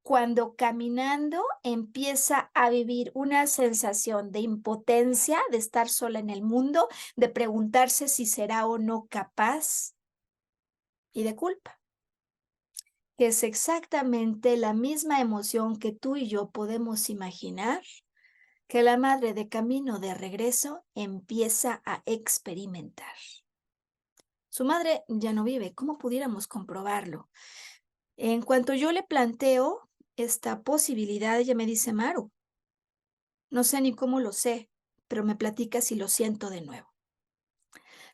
A: cuando caminando empieza a vivir una sensación de impotencia, de estar sola en el mundo, de preguntarse si será o no capaz y de culpa, que es exactamente la misma emoción que tú y yo podemos imaginar que la madre de camino de regreso empieza a experimentar. Su madre ya no vive. ¿Cómo pudiéramos comprobarlo? En cuanto yo le planteo esta posibilidad, ella me dice, Maru, no sé ni cómo lo sé, pero me platica si lo siento de nuevo.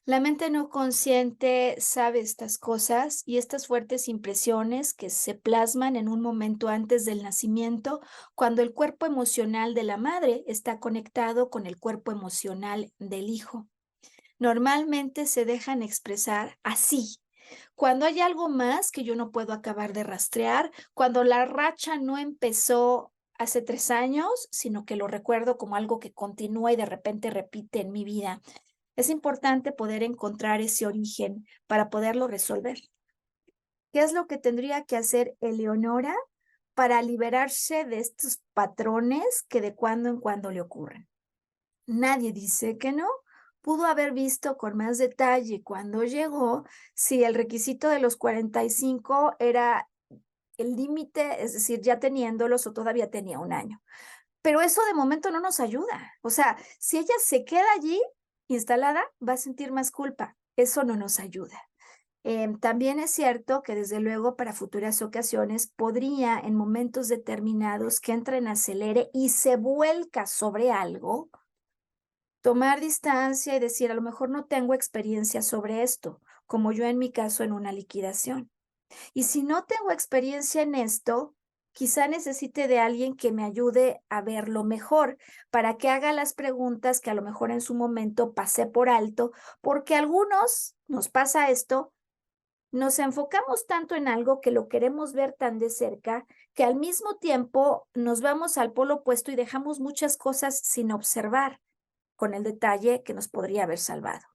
A: La mente no consciente sabe estas cosas y estas fuertes impresiones que se plasman en un momento antes del nacimiento, cuando el cuerpo emocional de la madre está conectado con el cuerpo emocional del hijo. Normalmente se dejan expresar así. Cuando hay algo más que yo no puedo acabar de rastrear, cuando la racha no empezó hace 3 años, sino que lo recuerdo como algo que continúa y de repente repite en mi vida, es importante poder encontrar ese origen para poderlo resolver. ¿Qué es lo que tendría que hacer Eleonora para liberarse de estos patrones que de cuando en cuando le ocurren? Nadie dice que no. Pudo haber visto con más detalle cuando llegó si el requisito de los 45 era el límite, es decir, ya teniéndolos o todavía tenía un año. Pero eso de momento no nos ayuda. O sea, si ella se queda allí instalada, va a sentir más culpa. Eso no nos ayuda. También es cierto que desde luego para futuras ocasiones podría en momentos determinados que entra en acelere y se vuelca sobre algo, tomar distancia y decir, a lo mejor no tengo experiencia sobre esto, como yo en mi caso en una liquidación. Y si no tengo experiencia en esto, quizá necesite de alguien que me ayude a verlo mejor, para que haga las preguntas que a lo mejor en su momento pasé por alto, porque a algunos nos pasa esto, nos enfocamos tanto en algo que lo queremos ver tan de cerca, que al mismo tiempo nos vamos al polo opuesto y dejamos muchas cosas sin observar, con el detalle que nos podría haber salvado.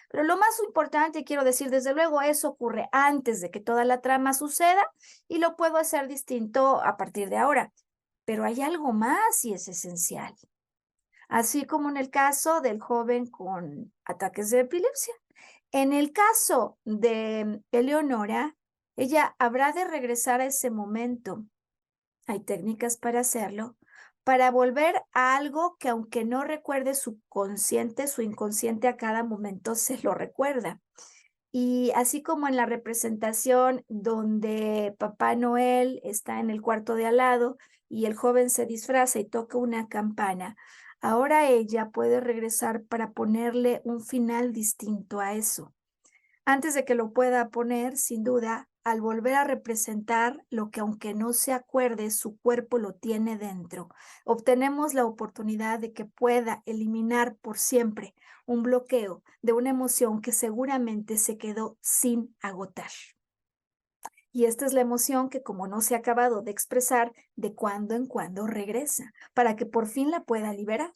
A: Pero lo más importante, quiero decir, desde luego, eso ocurre antes de que toda la trama suceda y lo puedo hacer distinto a partir de ahora. Pero hay algo más y es esencial. Así como en el caso del joven con ataques de epilepsia. En el caso de Eleonora, ella habrá de regresar a ese momento. Hay técnicas para hacerlo, para volver a algo que aunque no recuerde su consciente, su inconsciente a cada momento se lo recuerda. Y así como en la representación donde Papá Noel está en el cuarto de al lado y el joven se disfraza y toca una campana, ahora ella puede regresar para ponerle un final distinto a eso. Antes de que lo pueda poner, sin duda, al volver a representar lo que aunque no se acuerde, su cuerpo lo tiene dentro, obtenemos la oportunidad de que pueda eliminar por siempre un bloqueo de una emoción que seguramente se quedó sin agotar. Y esta es la emoción que, como no se ha acabado de expresar, de cuando en cuando regresa, para que por fin la pueda liberar.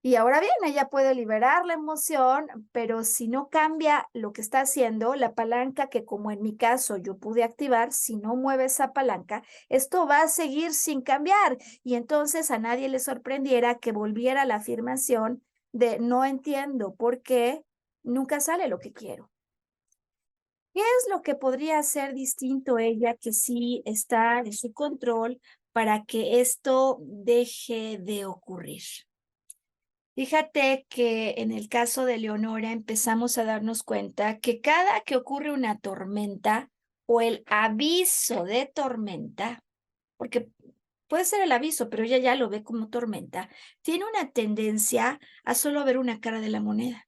A: Y ahora bien, ella puede liberar la emoción, pero si no cambia lo que está haciendo, la palanca que como en mi caso yo pude activar, si no mueve esa palanca, esto va a seguir sin cambiar. Y entonces a nadie le sorprendiera que volviera la afirmación de no entiendo por qué nunca sale lo que quiero. ¿Qué es lo que podría hacer distinto ella que sí está en su control para que esto deje de ocurrir? Fíjate que en el caso de Leonora empezamos a darnos cuenta que cada que ocurre una tormenta o el aviso de tormenta, porque puede ser el aviso, pero ella ya lo ve como tormenta, tiene una tendencia a solo ver una cara de la moneda.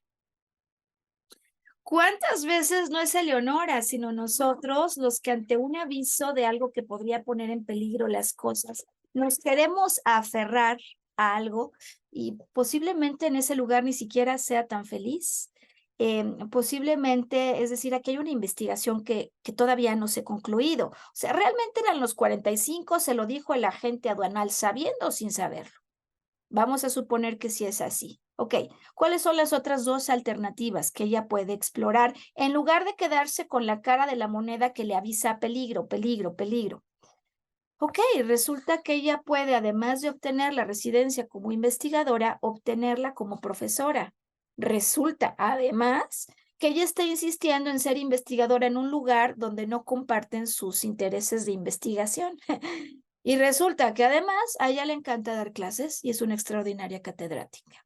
A: ¿Cuántas veces no es Eleonora, sino nosotros los que ante un aviso de algo que podría poner en peligro las cosas, nos queremos aferrar a algo y posiblemente en ese lugar ni siquiera sea tan feliz? Posiblemente, es decir, aquí hay una investigación que todavía no se ha concluido. O sea, realmente eran los 45, se lo dijo el agente aduanal sabiendo o sin saberlo. Vamos a suponer que sí es así. Ok, ¿cuáles son las otras dos alternativas que ella puede explorar en lugar de quedarse con la cara de la moneda que le avisa peligro, peligro, peligro? Ok, resulta que ella puede, además de obtener la residencia como investigadora, obtenerla como profesora. Resulta, además, que ella está insistiendo en ser investigadora en un lugar donde no comparten sus intereses de investigación. Y resulta que además a ella le encanta dar clases y es una extraordinaria catedrática.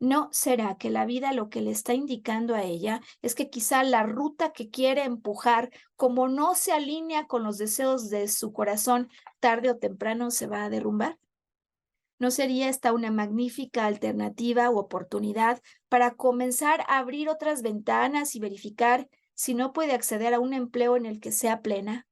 A: ¿No será que la vida lo que le está indicando a ella es que quizá la ruta que quiere empujar, como no se alinea con los deseos de su corazón, tarde o temprano se va a derrumbar? ¿No sería esta una magnífica alternativa u oportunidad para comenzar a abrir otras ventanas y verificar si no puede acceder a un empleo en el que sea plena?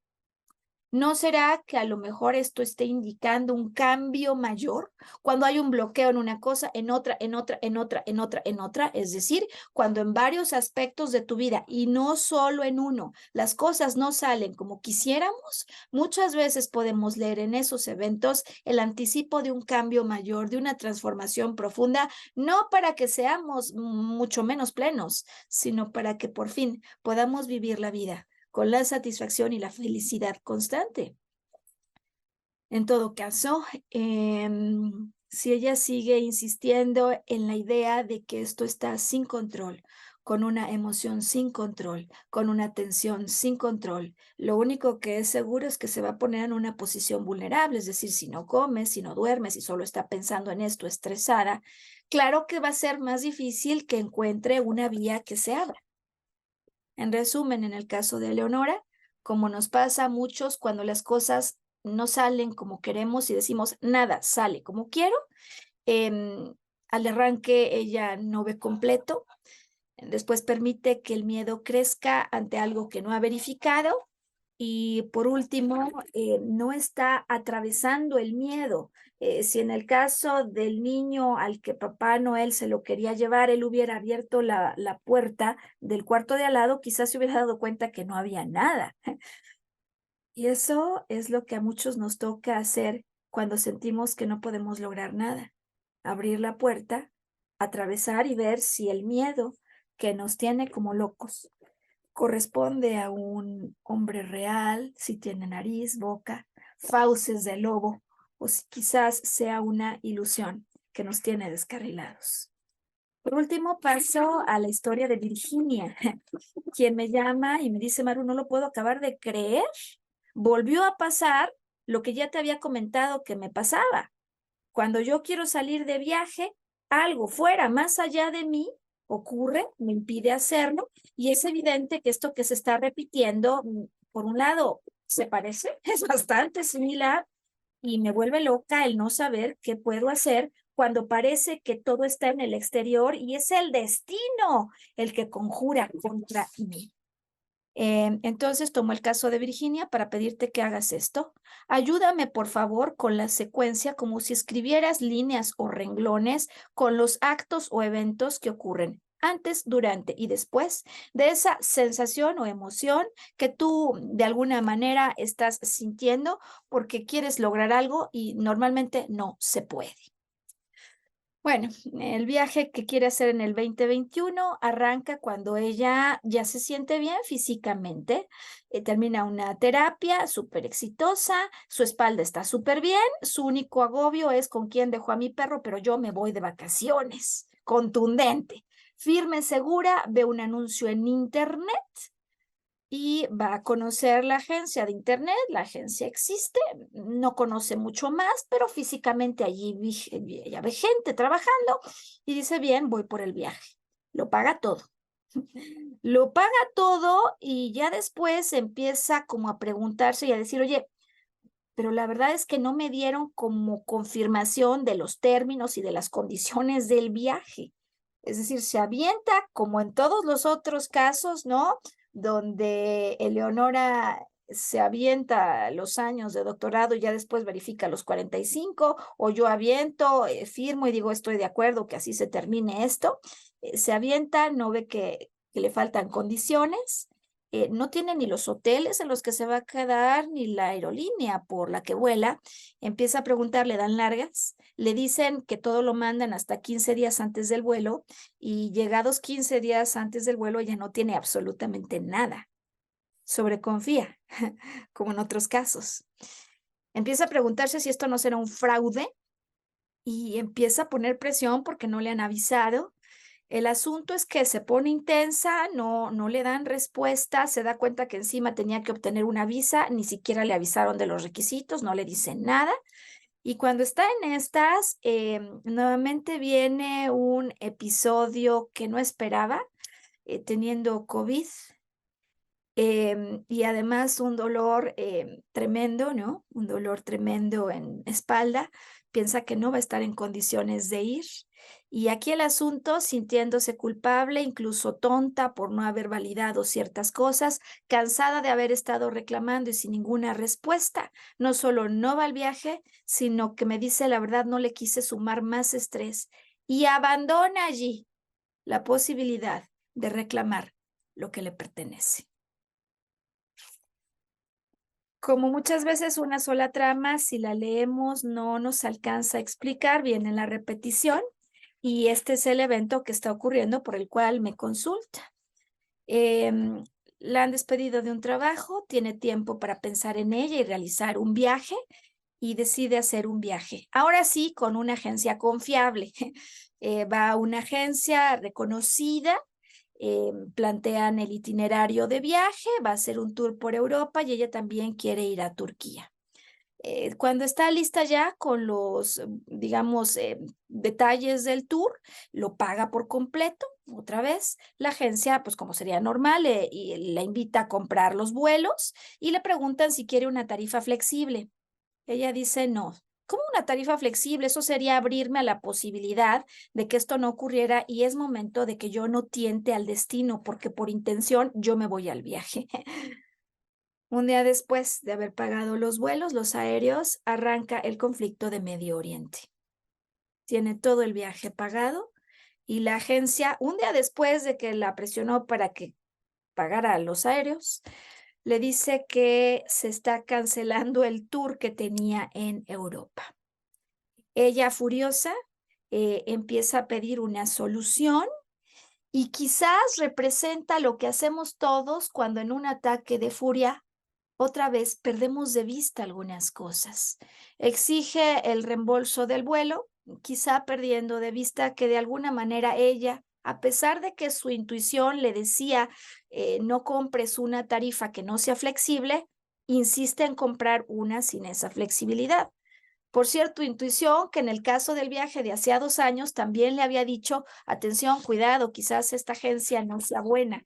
A: ¿No será que a lo mejor esto esté indicando un cambio mayor cuando hay un bloqueo en una cosa, en otra, en otra, en otra, en otra, en otra? Es decir, cuando en varios aspectos de tu vida y no solo en uno, las cosas no salen como quisiéramos, muchas veces podemos leer en esos eventos el anticipo de un cambio mayor, de una transformación profunda, no para que seamos mucho menos plenos, sino para que por fin podamos vivir la vida con la satisfacción y la felicidad constante. En todo caso, si ella sigue insistiendo en la idea de que esto está sin control, con una emoción sin control, con una tensión sin control, lo único que es seguro es que se va a poner en una posición vulnerable, es decir, si no come, si no duerme, si solo está pensando en esto, estresada, claro que va a ser más difícil que encuentre una vía que se abra. En resumen, en el caso de Eleonora, como nos pasa a muchos cuando las cosas no salen como queremos y decimos nada sale como quiero, em, al arranque ella no ve completo, después permite que el miedo crezca ante algo que no ha verificado y por último, no está atravesando el miedo. Si en el caso del niño al que Papá Noel se lo quería llevar, él hubiera abierto la puerta del cuarto de al lado, quizás se hubiera dado cuenta que no había nada. Y eso es lo que a muchos nos toca hacer cuando sentimos que no podemos lograr nada. Abrir la puerta, atravesar y ver si el miedo que nos tiene como locos corresponde a un hombre real, si tiene nariz, boca, fauces de lobo, o si quizás sea una ilusión que nos tiene descarrilados. Por último, paso a la historia de Virginia, quien me llama y me dice: Maru, no lo puedo acabar de creer. Volvió a pasar lo que ya te había comentado que me pasaba. Cuando yo quiero salir de viaje, algo fuera, más allá de mí, ocurre, me impide hacerlo, y es evidente que esto que se está repitiendo, por un lado, se parece, es bastante similar, y me vuelve loca el no saber qué puedo hacer cuando parece que todo está en el exterior y es el destino el que conjura contra mí. Entonces tomo el caso de Virginia para pedirte que hagas esto. Ayúdame, por favor, con la secuencia como si escribieras líneas o renglones con los actos o eventos que ocurren antes, durante y después de esa sensación o emoción que tú de alguna manera estás sintiendo porque quieres lograr algo y normalmente no se puede. Bueno, el viaje que quiere hacer en el 2021 arranca cuando ella ya se siente bien físicamente, termina una terapia súper exitosa, su espalda está súper bien, su único agobio es con quién dejó a mi perro, pero yo me voy de vacaciones, contundente, firme, segura, ve un anuncio en internet y va a conocer la agencia de internet. La agencia existe, no conoce mucho más, pero físicamente allí ella ve gente trabajando y dice: bien, voy por el viaje. Lo paga todo. Lo paga todo y ya después empieza como a preguntarse y a decir: oye, pero la verdad es que no me dieron como confirmación de los términos y de las condiciones del viaje. Es decir, se avienta como en todos los otros casos, ¿no? Donde Eleonora se avienta los años de doctorado y ya después verifica los 45, o yo aviento, firmo y digo estoy de acuerdo que así se termine esto. Se avienta, no ve que le faltan condiciones, no tiene ni los hoteles en los que se va a quedar, ni la aerolínea por la que vuela. Empieza a preguntar, le dan largas, le dicen que todo lo mandan hasta 15 días antes del vuelo y llegados 15 días antes del vuelo ella no tiene absolutamente nada. Sobreconfía, como en otros casos. Empieza a preguntarse si esto no será un fraude y empieza a poner presión porque no le han avisado. El asunto es que se pone intensa, no le dan respuesta, se da cuenta que encima tenía que obtener una visa, ni siquiera le avisaron de los requisitos, no le dicen nada. Y cuando está en estas, nuevamente viene un episodio que no esperaba, teniendo COVID, y además un dolor tremendo, ¿no? Un dolor tremendo en espalda. Piensa que no va a estar en condiciones de ir. Y aquí el asunto, sintiéndose culpable, incluso tonta por no haber validado ciertas cosas, cansada de haber estado reclamando y sin ninguna respuesta. No solo no va al viaje, sino que me dice la verdad, no le quise sumar más estrés y abandona allí la posibilidad de reclamar lo que le pertenece. Como muchas veces una sola trama, si la leemos, no nos alcanza a explicar bien en la repetición, y este es el evento que está ocurriendo por el cual me consulta. La han despedido de un trabajo, tiene tiempo para pensar en ella y realizar un viaje, y decide hacer un viaje. Ahora sí, con una agencia confiable. Va a una agencia reconocida, plantean el itinerario de viaje, va a hacer un tour por Europa y ella también quiere ir a Turquía. Cuando está lista ya con los, digamos, detalles del tour, lo paga por completo. Otra vez, la agencia, pues como sería normal, y la invita a comprar los vuelos y le preguntan si quiere una tarifa flexible. Ella dice no. ¿Cómo una tarifa flexible? Eso sería abrirme a la posibilidad de que esto no ocurriera y es momento de que yo no tiente al destino, porque por intención yo me voy al viaje. Un día después de haber pagado los vuelos, los aéreos, arranca el conflicto de Medio Oriente. Tiene todo el viaje pagado y la agencia, un día después de que la presionó para que pagara los aéreos, le dice que se está cancelando el tour que tenía en Europa. Ella, furiosa, empieza a pedir una solución y quizás representa lo que hacemos todos cuando en un ataque de furia otra vez perdemos de vista algunas cosas. Exige el reembolso del vuelo, quizá perdiendo de vista que de alguna manera ella, a pesar de que su intuición le decía no compres una tarifa que no sea flexible, insiste en comprar una sin esa flexibilidad. Por cierto, intuición que en el caso del viaje de hacía 2 años también le había dicho, atención, cuidado, quizás esta agencia no sea buena.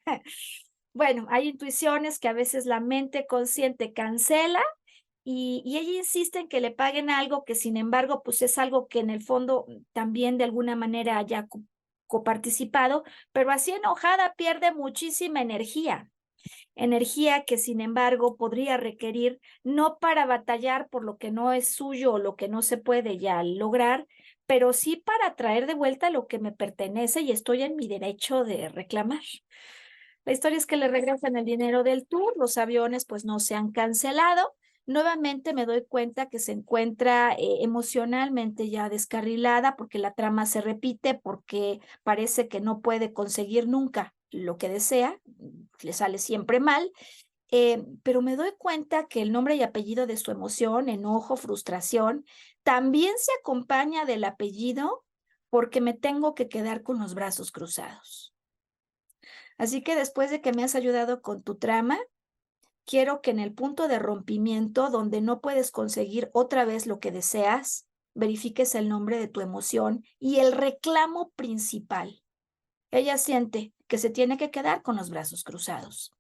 A: Bueno, hay intuiciones que a veces la mente consciente cancela y ella insiste en que le paguen algo que sin embargo pues es algo que en el fondo también de alguna manera haya coparticipado, pero así enojada pierde muchísima energía. Energía que sin embargo podría requerir no para batallar por lo que no es suyo o lo que no se puede ya lograr, pero sí para traer de vuelta lo que me pertenece y estoy en mi derecho de reclamar. La historia es que le regresan el dinero del tour, los aviones pues no se han cancelado. Nuevamente me doy cuenta que se encuentra emocionalmente ya descarrilada porque la trama se repite, porque parece que no puede conseguir nunca lo que desea, le sale siempre mal, pero me doy cuenta que el nombre y apellido de su emoción, enojo, frustración, también se acompaña del apellido porque me tengo que quedar con los brazos cruzados. Así que después de que me has ayudado con tu trama, quiero que en el punto de rompimiento, donde no puedes conseguir otra vez lo que deseas, verifiques el nombre de tu emoción y el reclamo principal. Ella siente que se tiene que quedar con los brazos cruzados.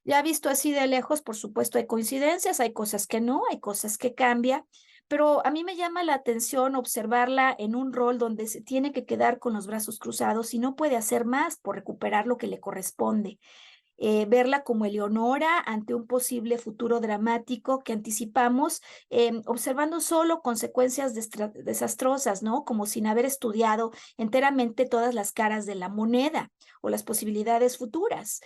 A: Ya visto así de lejos, por supuesto, hay coincidencias, hay cosas que no, hay cosas que cambian, pero a mí me llama la atención observarla en un rol donde se tiene que quedar con los brazos cruzados y no puede hacer más por recuperar lo que le corresponde. Verla como Eleonora ante un posible futuro dramático que anticipamos, observando solo consecuencias desastrosas, ¿no? Como sin haber estudiado enteramente todas las caras de la moneda o las posibilidades futuras.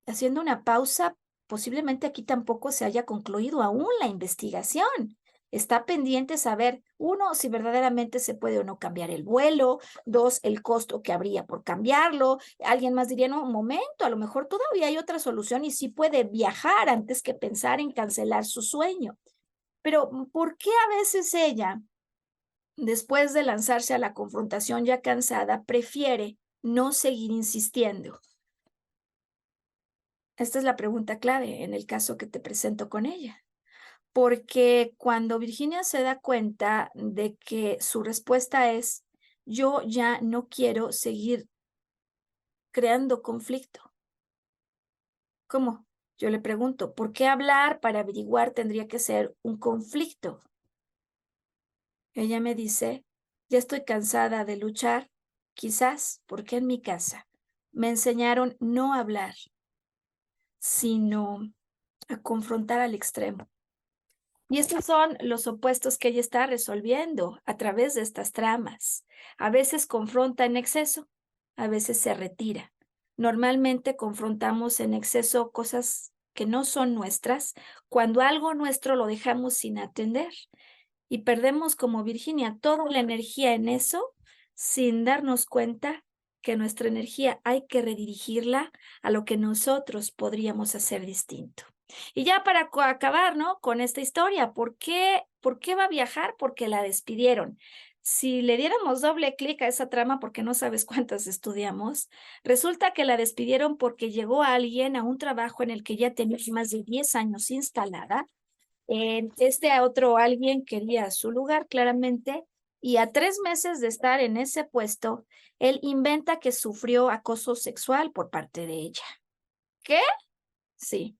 A: Haciendo una pausa, posiblemente aquí tampoco se haya concluido aún la investigación. Está pendiente saber, uno, si verdaderamente se puede o no cambiar el vuelo, dos, el costo que habría por cambiarlo. Alguien más diría, no, un momento, a lo mejor todavía hay otra solución y sí puede viajar antes que pensar en cancelar su sueño. Pero, ¿por qué a veces ella, después de lanzarse a la confrontación ya cansada, prefiere no seguir insistiendo? Esta es la pregunta clave en el caso que te presento con ella, porque cuando Virginia se da cuenta de que su respuesta es, yo ya no quiero seguir creando conflicto. ¿Cómo? Yo le pregunto, ¿por qué hablar para averiguar tendría que ser un conflicto? Ella me dice, ya estoy cansada de luchar, quizás porque en mi casa me enseñaron no a hablar, sino a confrontar al extremo. Y estos son los opuestos que ella está resolviendo a través de estas tramas. A veces confronta en exceso, a veces se retira. Normalmente confrontamos en exceso cosas que no son nuestras, cuando algo nuestro lo dejamos sin atender y perdemos como Virginia toda la energía en eso sin darnos cuenta que nuestra energía hay que redirigirla a lo que nosotros podríamos hacer distinto. Y ya para acabar, ¿no? Con esta historia, ¿por qué va a viajar? Porque la despidieron. Si le diéramos doble clic a esa trama, porque no sabes cuántas estudiamos, resulta que la despidieron porque llegó alguien a un trabajo en el que ya tenía más de 10 años instalada, Este otro alguien quería su lugar claramente y a 3 meses de estar en ese puesto, él inventa que sufrió acoso sexual por parte de ella. ¿Qué? Sí.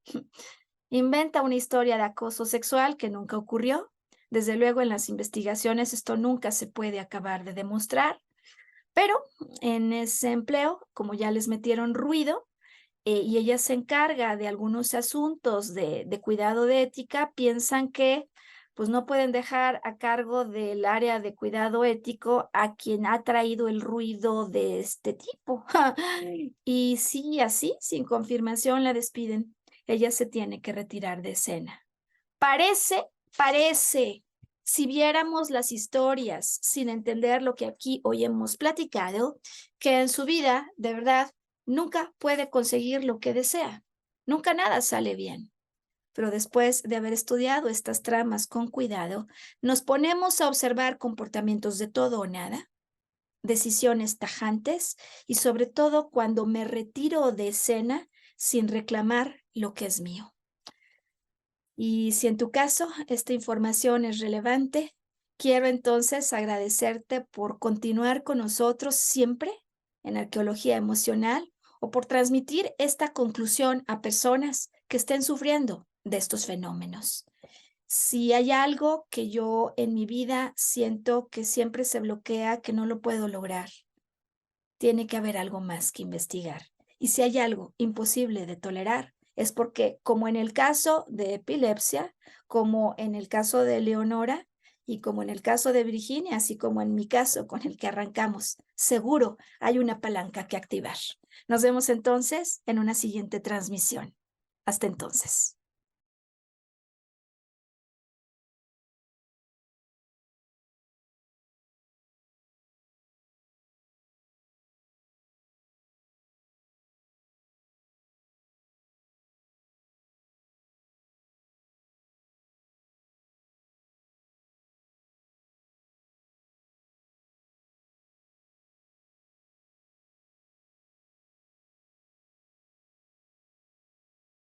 A: Inventa una historia de acoso sexual que nunca ocurrió. Desde luego, en las investigaciones esto nunca se puede acabar de demostrar, pero en ese empleo, como ya les metieron ruido, y ella se encarga de algunos asuntos de cuidado de ética, piensan que pues no pueden dejar a cargo del área de cuidado ético a quien ha traído el ruido de este tipo. Y sí, así, sin confirmación, la despiden. Ella se tiene que retirar de escena. Parece, si viéramos las historias sin entender lo que aquí hoy hemos platicado, que en su vida, de verdad, nunca puede conseguir lo que desea. Nunca nada sale bien. Pero después de haber estudiado estas tramas con cuidado, nos ponemos a observar comportamientos de todo o nada, decisiones tajantes y sobre todo cuando me retiro de escena sin reclamar lo que es mío. Y si en tu caso esta información es relevante, quiero entonces agradecerte por continuar con nosotros siempre en arqueología emocional o por transmitir esta conclusión a personas que estén sufriendo de estos fenómenos. Si hay algo que yo en mi vida siento que siempre se bloquea, que no lo puedo lograr, tiene que haber algo más que investigar. Y si hay algo imposible de tolerar, es porque, como en el caso de epilepsia, como en el caso de Leonora y como en el caso de Virginia, así como en mi caso con el que arrancamos, seguro hay una palanca que activar. Nos vemos entonces en una siguiente transmisión. Hasta entonces.